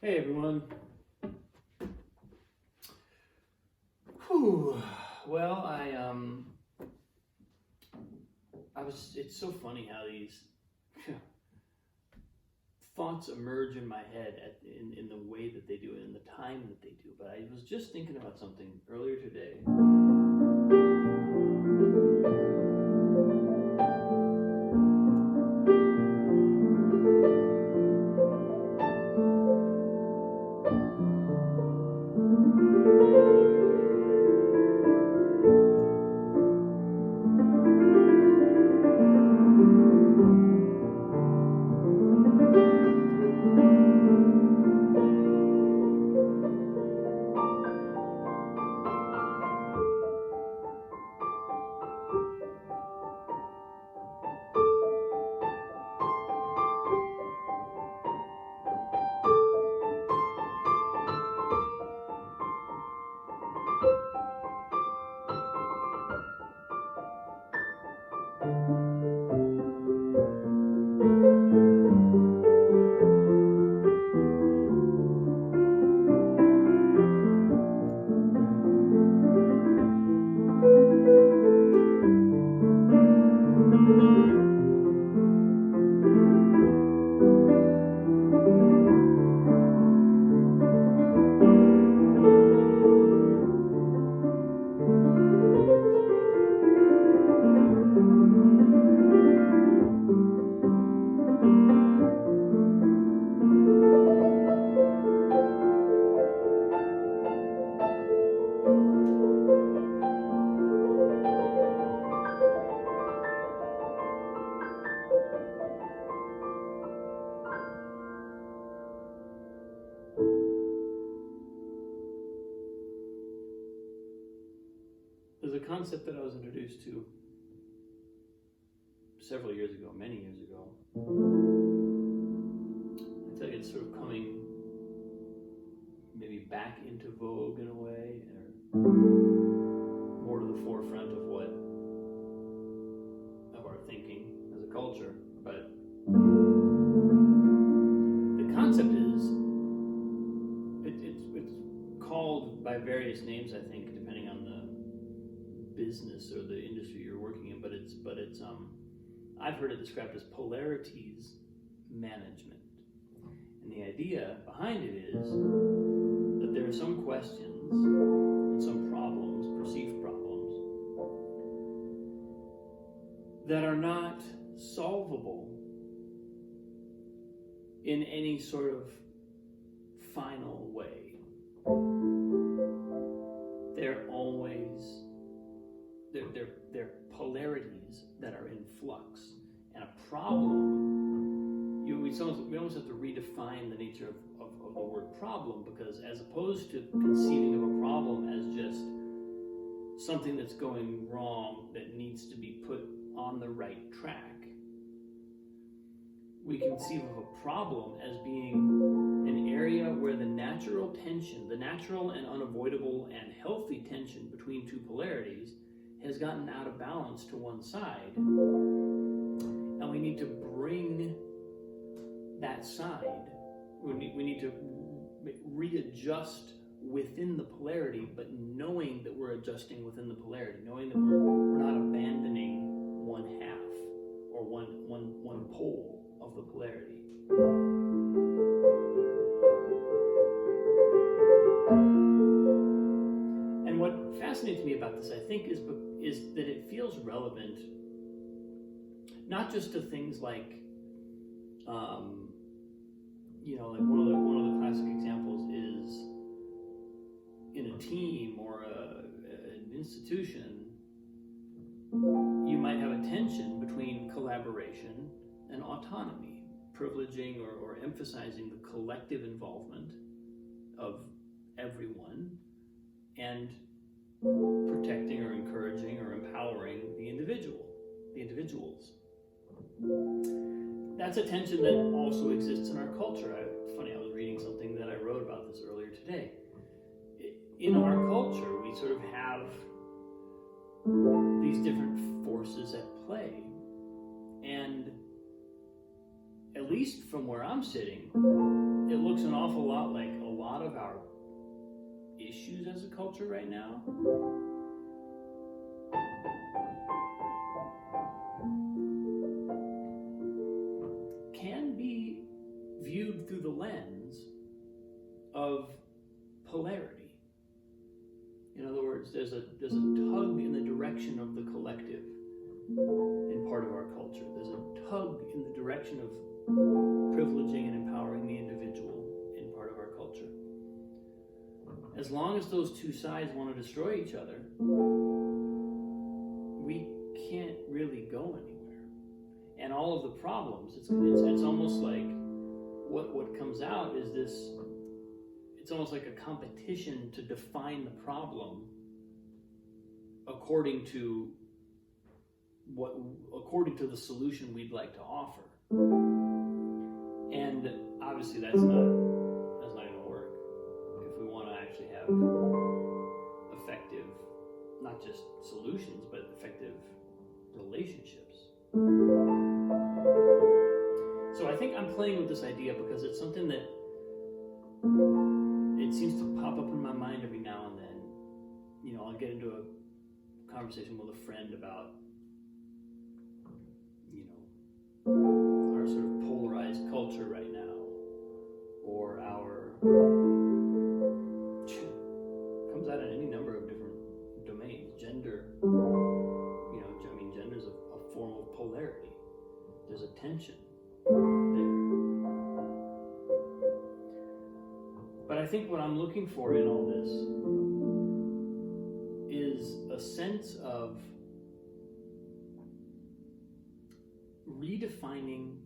Hey everyone. Whew. Well, it's so funny how these thoughts emerge in my head in the way that they do it, in the time that they do. But I was just thinking about something earlier today. There's a concept that I was introduced to several years ago, many years ago. I feel like it's sort of coming maybe back into vogue in a way, or more to the forefront of our thinking as a culture. But the concept is, it's called by various names, I think, depending on the business or the industry you're working in, but it's I've heard it described as polarities management. And the idea behind it is that there are some questions and some problems, perceived problems, that are not solvable in any sort of final way. They're polarities that are in flux. And a problem, we almost have to redefine the nature of the word problem, because as opposed to conceiving of a problem as just something that's going wrong that needs to be put on the right track, we conceive of a problem as being an area where the natural tension, the natural and unavoidable and healthy tension between two polarities has gotten out of balance to one side, and we need to bring that side, we need to readjust within the polarity, but knowing that we're adjusting within the polarity, knowing that we're not abandoning one half or one pole of the polarity. And what fascinates me about this, I think, is that it feels relevant not just to things like, like one of the classic examples is in a team or an institution, you might have a tension between collaboration and autonomy, privileging or emphasizing the collective involvement of everyone and protecting or encouraging or empowering the individuals. That's a tension that also exists in our culture. It's funny, I was reading something that I wrote about this earlier today. In our culture, we sort of have these different forces at play. And at least from where I'm sitting, it looks an awful lot like a lot of our issues as a culture right now. Can be viewed through the lens of polarity. In other words, there's a tug in the direction of the collective in part of our culture. There's a tug in the direction of privileging and empowering the individual in part of our culture. As long as those two sides want to destroy each other, we can't really go anywhere. And all of the problems, it's almost like what comes out is this. It's almost like a competition to define the problem according to the solution we'd like to offer. And obviously that's not going to work if we want to actually have effective, not just solutions, but effective relationships. So I think I'm playing with this idea because it's something that it seems to pop up in my mind every now and then. I'll get into a conversation with a friend about, our sort of polarized culture right now, or our, comes out in any number of different domains. Gender, gender's a form of polarity. There's a tension there. But I think what I'm looking for in all this is a sense of redefining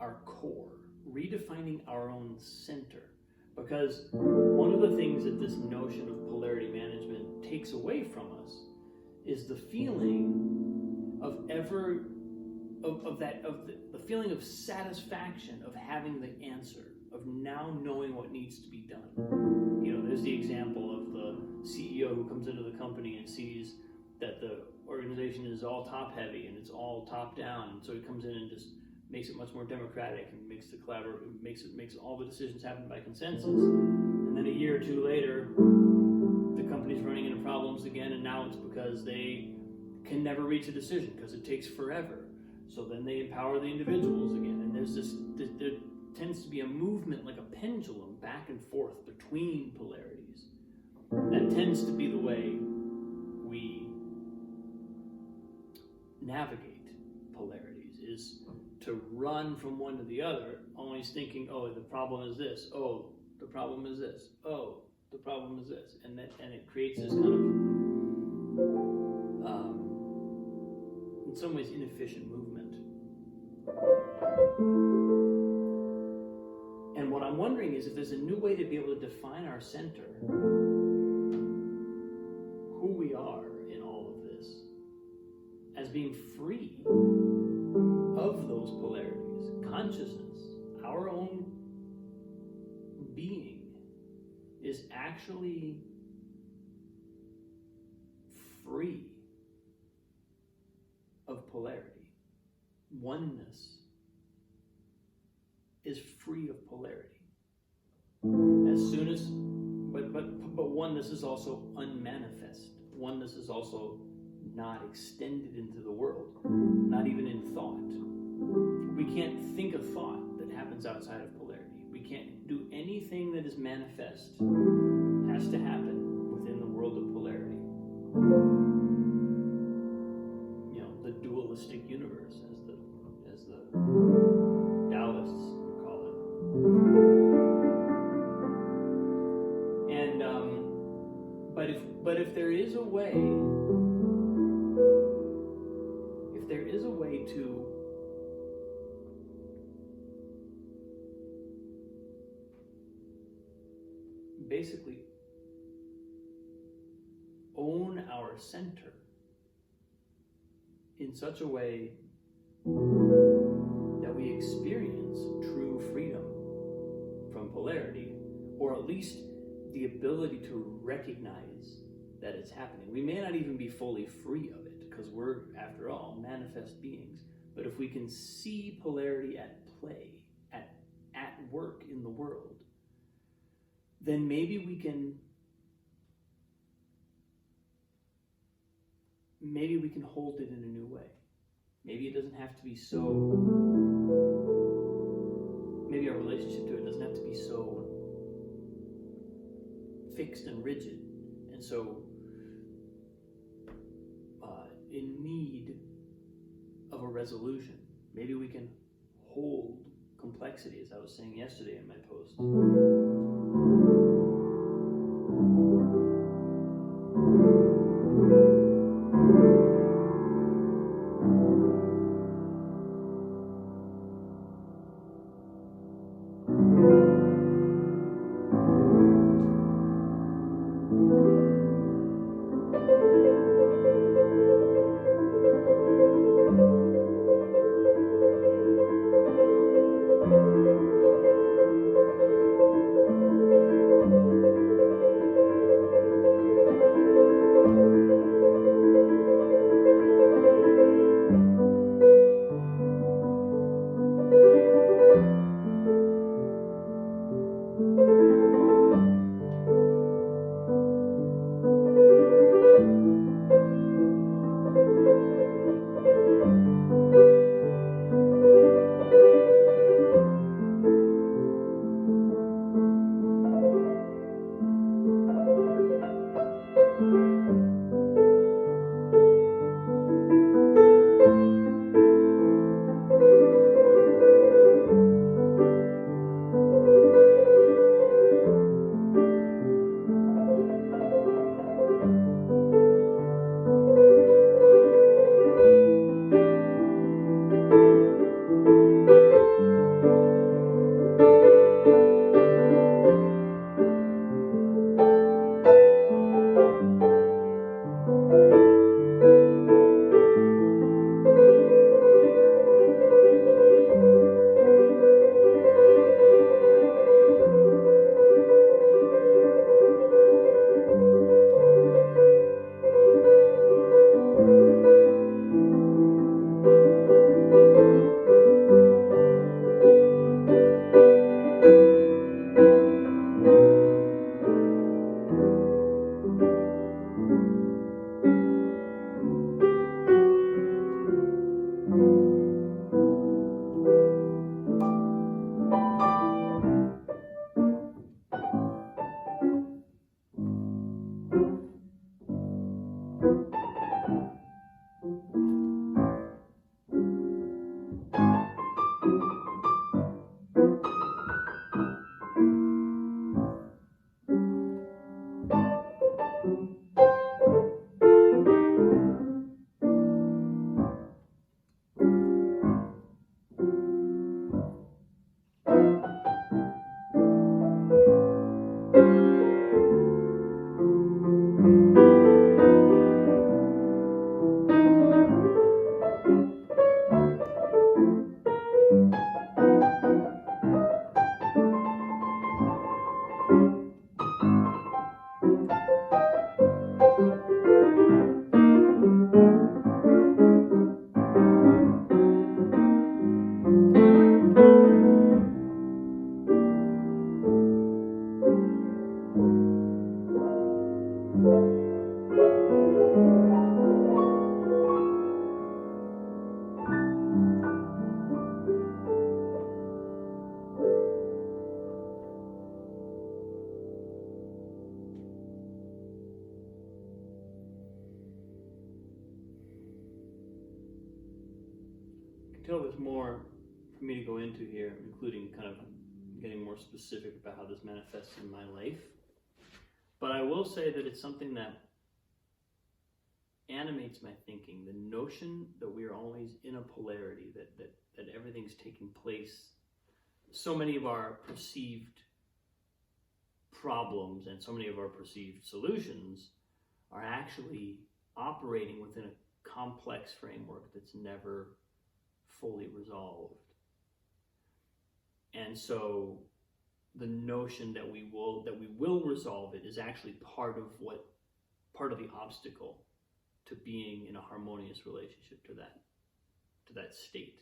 our core, redefining our own center. Because one of the things that this notion of polarity management takes away from us is the feeling of the feeling of satisfaction of having the answer, of now knowing what needs to be done. There's the example of the CEO who comes into the company and sees that the organization is all top heavy and it's all top down, and so he comes in and just makes it much more democratic and makes all the decisions happen by consensus. And then a year or two later, the company's running into problems again, and now it's because they can never reach a decision because it takes forever. So then they empower the individuals again, and there tends to be a movement like a pendulum back and forth between polarities. That tends to be the way we navigate polarities, is to run from one to the other, always thinking, oh, the problem is this, oh, the problem is this, oh, the problem is this, and it creates this kind of, in some ways, inefficient movement. And what I'm wondering is if there's a new way to be able to define our center, who we are in all of this, as being free of those polarities. Consciousness, our own being, is actually free of polarity. Oneness is free of polarity. As soon as, but oneness is also unmanifest. Oneness is also not extended into the world, not even in thought. We can't think a thought that happens outside of polarity. We can't do anything that is manifest. It has to happen within the world of polarity. The dualistic universe, as the Taoists call it. And but if there is a way, to basically own our center in such a way that we experience true freedom from polarity, or at least the ability to recognize that it's happening. We may not even be fully free of it, because we're, after all, manifest beings. But if we can see polarity at play, at work in the world, maybe we can hold it in a new way. Maybe it doesn't have to be so, maybe our relationship to it doesn't have to be so fixed and rigid, and so in need of a resolution. Maybe we can hold complexity, as I was saying yesterday in my post. Tell there's more for me to go into here, including kind of getting more specific about how this manifests in my life. But I will say that it's something that animates my thinking, the notion that we are always in a polarity, that everything's taking place. So many of our perceived problems and so many of our perceived solutions are actually operating within a complex framework that's never fully resolved. And so the notion that we will resolve it is actually part of the obstacle to being in a harmonious relationship to that state.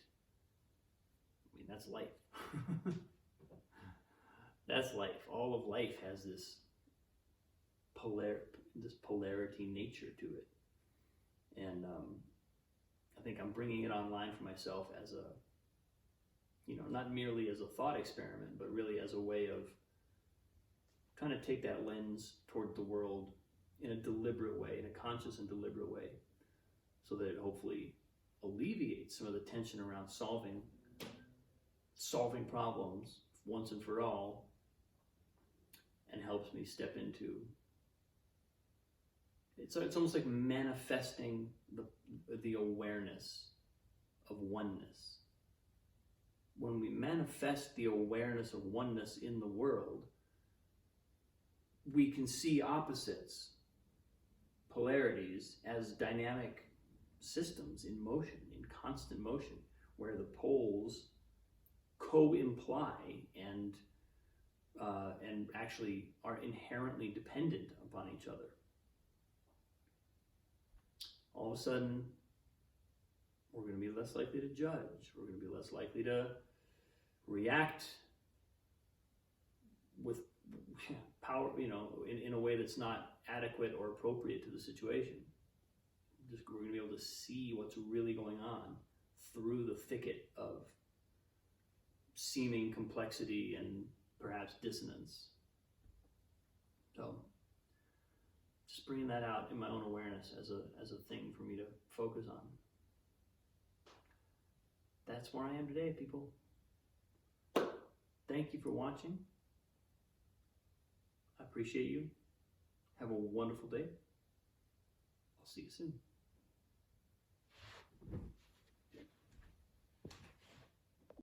I mean, that's life. That's life. All of life has this polarity nature to it. And I think I'm bringing it online for myself as a, not merely as a thought experiment, but really as a way of trying to take that lens toward the world in a deliberate way, in a conscious and deliberate way, so that it hopefully alleviates some of the tension around solving problems once and for all, and helps me step into, it's almost like manifesting the awareness of oneness. When we manifest the awareness of oneness in the world, we can see opposites, polarities, as dynamic systems in motion, in constant motion, where the poles co-imply and actually are inherently dependent upon each other. All of a sudden, we're going to be less likely to judge. We're going to be less likely to react with power, in a way that's not adequate or appropriate to the situation. We're going to be able to see what's really going on through the thicket of seeming complexity and perhaps dissonance. So, just bringing that out in my own awareness as a thing for me to focus on. That's where I am today, people. Thank you for watching. I appreciate you. Have a wonderful day. I'll see you soon.